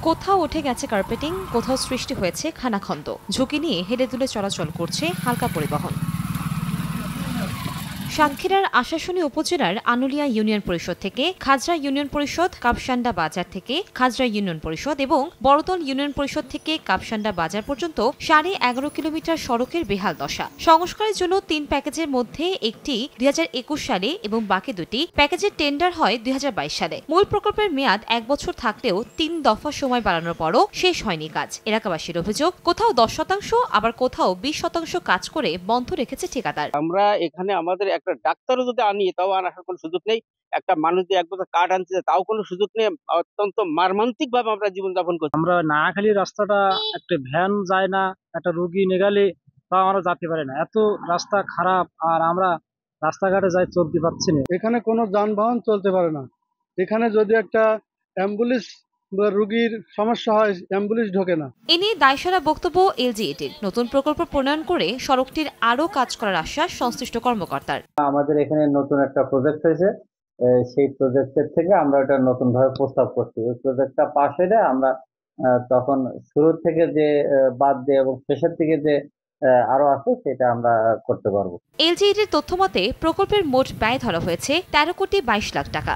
কোথাও উঠে গেছে কার্পেটিং, কোথাও সৃষ্টি হয়েছে খানাখন্দ। ঝুঁকি নিয়ে হেলে দুলে চলাচল করছে হালকা পরিবহন। সাতক্ষীরার আশাশুনি উপজেলার আনুলিয়া ইউনিয়ন পরিষদ থেকে খাজরা ইউনিয়ন পরিষদ, কাপসান্ডা বাজার থেকে খাজরা ইউনিয়ন পরিষদ এবং বড়দল ইউনিয়ন পরিষদ থেকে কাপসান্ডা বাজার পর্যন্ত 11.5 কিলোমিটার সড়কের বেহাল দশা। সংস্কারের জন্য 3 প্যাকেজের মধ্যে একটি 2021 সালে এবং বাকি দুটি প্যাকেজের টেন্ডার হয় 2022 সালে। মূল প্রকল্পের মেয়াদ 1 বছর থাকলেও 3 দফা সময় বাড়ানোর পরও শেষ হয়নি কাজ। এলাকাবাসীর অভিযোগ, কোথাও 10% আবার কোথাও 20% কাজ করে বন্ধ রেখেছে ঠিকাদার। আমরা এখানে আমাদের একটা ডাক্তারও যদি আনি তাও আনার কোনো সুযোগ নেই। একটা মানুষ যে এক বছর কার্ড আনছে তাও কোনো সুযোগ নেই। অত্যন্ত মর্মান্তিক ভাবে আমরা জীবনযাপন করছি। আমরা নাখালি রাস্তাটা একটা ভ্যান যায় না, একটা রোগী নেগালে তাও আমরা যেতে পারি না, এত রাস্তা খারাপ। আর আমরা রাস্তাঘাটে যাই চলতে পারছি না। এখানে কোনো যানবাহন চলতে পারে না। এখানে যদি একটা অ্যাম্বুলেন্স বা রোগীর সমস্যা হয়, অ্যাম্বুলেন্স ঢোকে না। এ নিয়ে দায়সারা বক্তব্য এলজিইডির। নতুন প্রকল্প প্রণয়ন করে সড়কটির আরও কাজ করার আশ্বাস সংশ্লিষ্ট কর্মকর্তার। আমাদের এখানে নতুন একটা প্রজেক্ট হয়েছে, সেই প্রজেক্টের থেকে আমরা এটা নতুন ভাবে প্রস্তাব করছি। ওই প্রজেক্টটা পাশ হলে আমরা তখন শুরু থেকে যে বাদ দিয়ে এবং শেষের থেকে যে আরো আছে সেটা আমরা করতে পারবো। এলজিইডির তথ্যমতে প্রকল্পের মোট ব্যয় ধরা হয়েছে 13 কোটি 22 লাখ টাকা।